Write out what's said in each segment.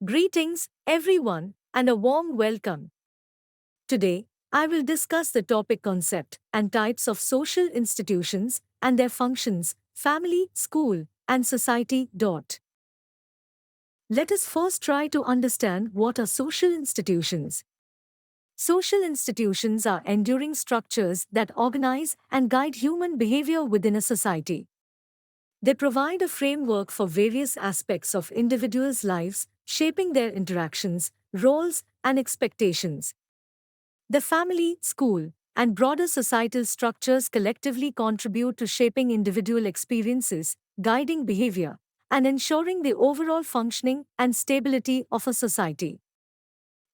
Greetings, everyone, and a warm welcome. Today, I will discuss the topic concept and types of social institutions and their functions, family, school, and society. Let us first try to understand what are social institutions. Social institutions are enduring structures that organize and guide human behavior within a society. They provide a framework for various aspects of individuals' lives, shaping their interactions, roles, and expectations. The family, school, and broader societal structures collectively contribute to shaping individual experiences, guiding behavior, and ensuring the overall functioning and stability of a society.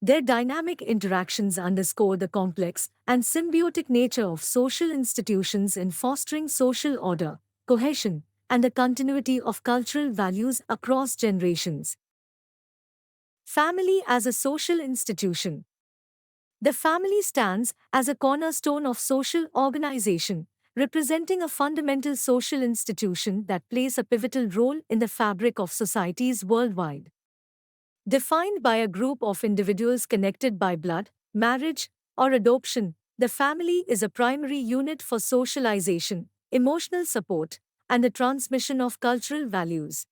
Their dynamic interactions underscore the complex and symbiotic nature of social institutions in fostering social order, cohesion, and the continuity of cultural values across generations. Family as a social institution. The family stands as a cornerstone of social organization, representing a fundamental social institution that plays a pivotal role in the fabric of societies worldwide. Defined by a group of individuals connected by blood, marriage, or adoption, the family is a primary unit for socialization, emotional support, and the transmission of cultural values.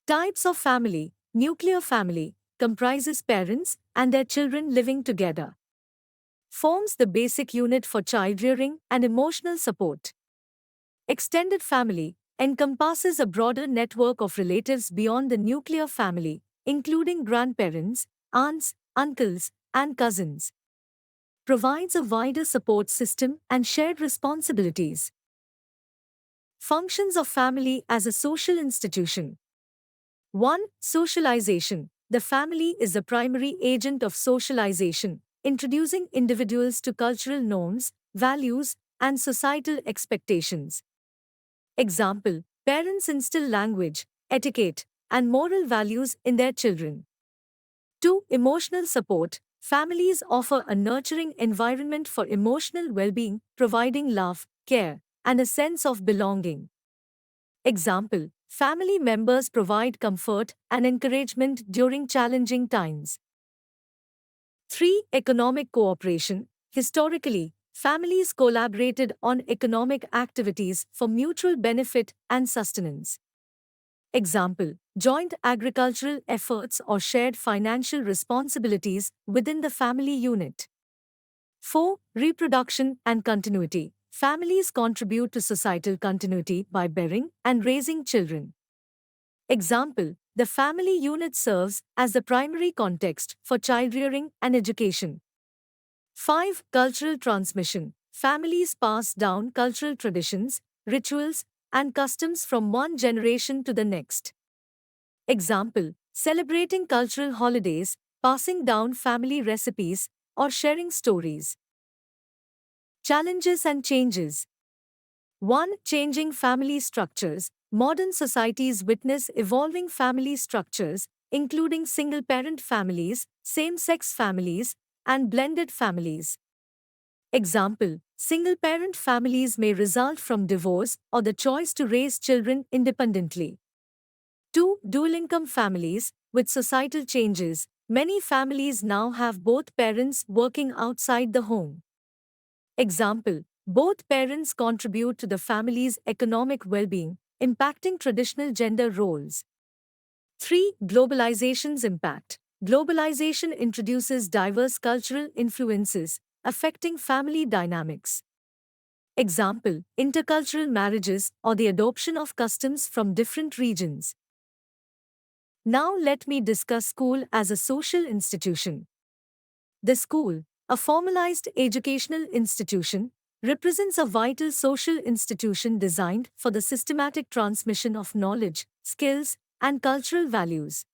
Types of family. Nuclear family comprises parents and their children living together. Forms the basic unit for child rearing and emotional support. Extended family encompasses a broader network of relatives beyond the nuclear family, including grandparents, aunts, uncles, and cousins. Provides a wider support system and shared responsibilities. Functions of family as a social institution. 1. Socialization. The family is the primary agent of socialization, introducing individuals to cultural norms, values, and societal expectations. Example: parents instill language, etiquette, and moral values in their children. 2. Emotional support. Families offer a nurturing environment for emotional well being, providing love, care, and a sense of belonging. Example: family members provide comfort and encouragement during challenging times. 3. Economic cooperation. Historically, families collaborated on economic activities for mutual benefit and sustenance. Example: joint agricultural efforts or shared financial responsibilities within the family unit. 4. Reproduction and continuity. Families contribute to societal continuity by bearing and raising children. Example: the family unit serves as the primary context for child rearing and education. 5. Cultural transmission. Families pass down cultural traditions, rituals, and customs from one generation to the next. Example: celebrating cultural holidays, passing down family recipes, or sharing stories. Challenges and changes. 1. Changing family structures. Modern societies witness evolving family structures, including single parent families, same sex families, and blended families. Example: single parent families may result from divorce or the choice to raise children independently. 2. Dual income families. With societal changes, many families now have both parents working outside the home. Example: both parents contribute to the family's economic well being, impacting traditional gender roles. 3. Globalization's impact. Globalization introduces diverse cultural influences, affecting family dynamics. Example: intercultural marriages or the adoption of customs from different regions. Now let me discuss school as a social institution. The school, a formalized educational institution, represents a vital social institution designed for the systematic transmission of knowledge, skills, and cultural values.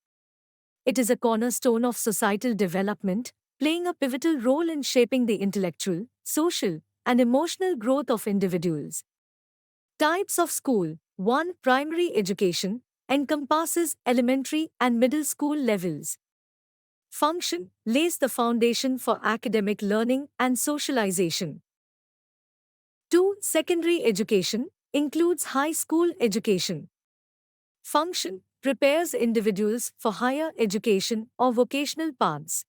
It is a cornerstone of societal development, playing a pivotal role in shaping the intellectual, social, and emotional growth of individuals. Types of school. 1. Primary education encompasses elementary and middle school levels. Function: lays the foundation for academic learning and socialization. 2. Secondary education includes high school education. Function: prepares individuals for higher education or vocational paths.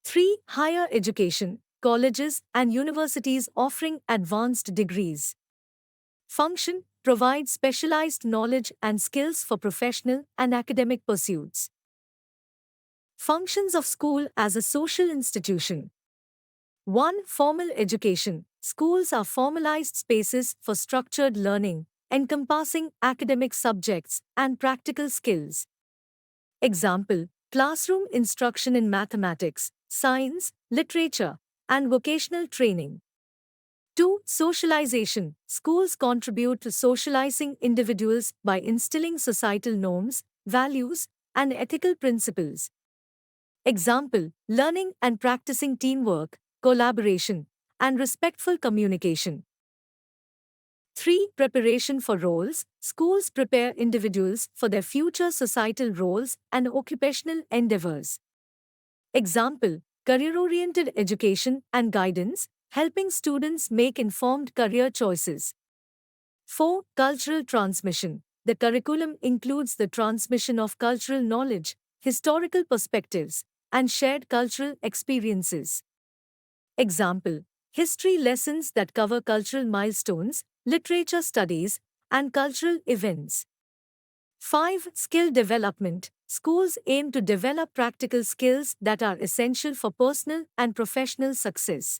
3. Higher education, colleges and universities offering advanced degrees. Function, provides specialized knowledge and skills for professional and academic pursuits. Functions of school as a social institution. 1. Formal education. Schools are formalized spaces for structured learning, encompassing academic subjects and practical skills. Example, classroom instruction in mathematics, science, literature, and vocational training. 2. Socialization. Schools contribute to socializing individuals by instilling societal norms, values, and ethical principles. Example, learning and practicing teamwork, collaboration, and respectful communication. 3. Preparation for roles. Schools prepare individuals for their future societal roles and occupational endeavors. Example, career-oriented education and guidance, helping students make informed career choices. 4. Cultural transmission. The curriculum includes the transmission of cultural knowledge, historical perspectives, and shared cultural experiences. Example, history lessons that cover cultural milestones, literature studies, and cultural events. 5. Skill development. Schools aim to develop practical skills that are essential for personal and professional success.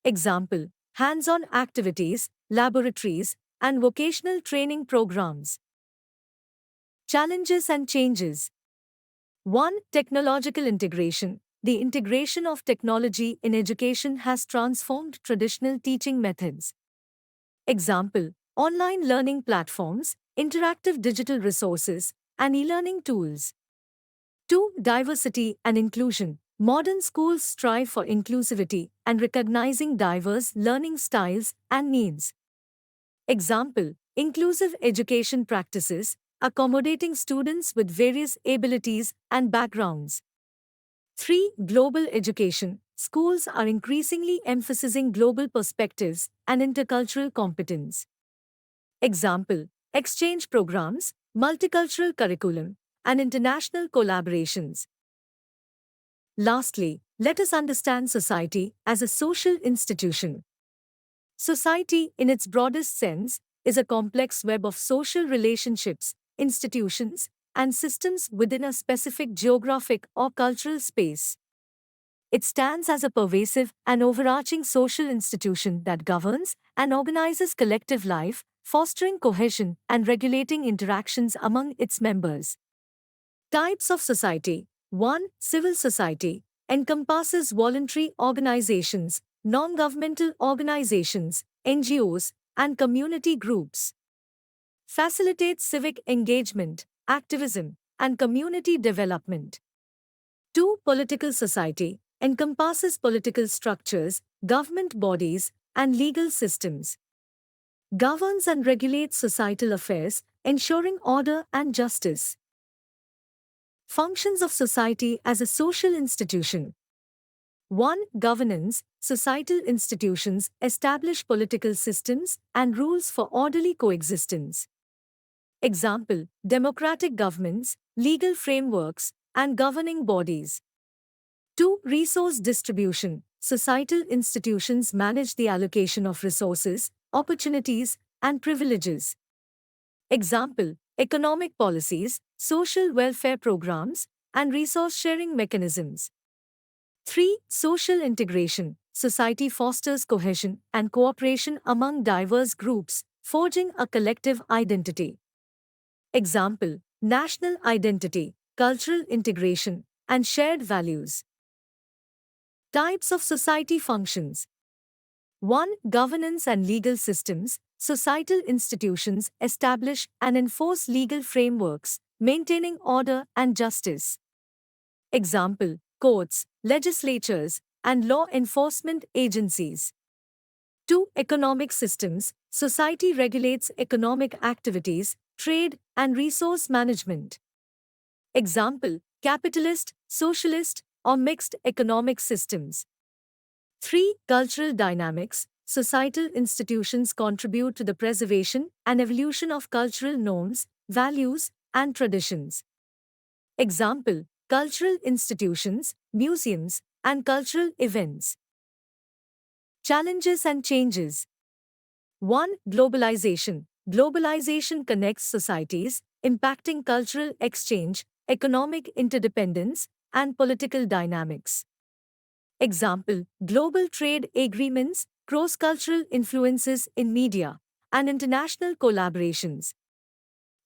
Example, hands-on activities, laboratories, and vocational training programs. Challenges and changes. 1. Technological integration. The integration of technology in education has transformed traditional teaching methods. Example, online learning platforms, interactive digital resources, and e-learning tools. 2. Diversity and inclusion. Modern schools strive for inclusivity and recognizing diverse learning styles and needs. Example, inclusive education practices, accommodating students with various abilities and backgrounds. 3. Global education. Schools are increasingly emphasizing global perspectives and intercultural competence. Example, exchange programs, multicultural curriculum, and international collaborations. Lastly, let us understand society as a social institution. Society, in its broadest sense, is a complex web of social relationships, institutions, and systems within a specific geographic or cultural space. It stands as a pervasive and overarching social institution that governs and organizes collective life, fostering cohesion and regulating interactions among its members. Types of society. 1. Civil society encompasses voluntary organizations, non-governmental organizations, NGOs, and community groups. Facilitates civic engagement, activism, and community development. 2. Political society encompasses political structures, government bodies, and legal systems. Governs and regulates societal affairs, ensuring order and justice. Functions of society as a social institution. 1. Governance. Societal institutions establish political systems and rules for orderly coexistence. Example, democratic governments, legal frameworks, and governing bodies. 2. Resource distribution. Societal institutions manage the allocation of resources, opportunities, and privileges. Example, economic policies, social welfare programs, and resource-sharing mechanisms. 3. Social integration. Society fosters cohesion and cooperation among diverse groups, forging a collective identity. Example, national identity, cultural integration, and shared values. Types of society functions. 1. Governance and legal systems. Societal institutions establish and enforce legal frameworks, maintaining order and justice. Example, courts, legislatures, and law enforcement agencies. 2. Economic systems. Society regulates economic activities, trade, and resource management. Example, capitalist, socialist, or mixed economic systems. 3. Cultural dynamics. Societal institutions contribute to the preservation and evolution of cultural norms, values, and traditions. Example: cultural institutions, museums, and cultural events. Challenges and changes. 1. Globalization. Globalization connects societies, impacting cultural exchange, economic interdependence, and political dynamics. Example: global trade agreements, cross-cultural influences in media, and international collaborations.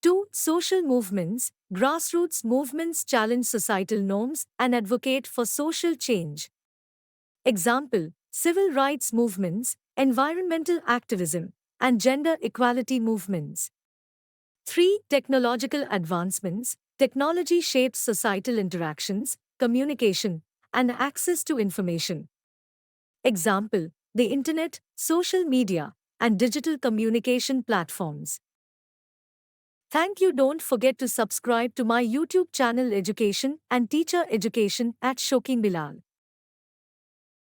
2. Social movements. Grassroots movements challenge societal norms and advocate for social change. Example: civil rights movements, environmental activism, and gender equality movements. 3. Technological advancements. Technology shapes societal interactions, communication, and access to information. Example: the internet, social media, and digital communication platforms. Thank you. Don't forget to subscribe to my YouTube channel Education and Teacher Education at Shoki Bilal.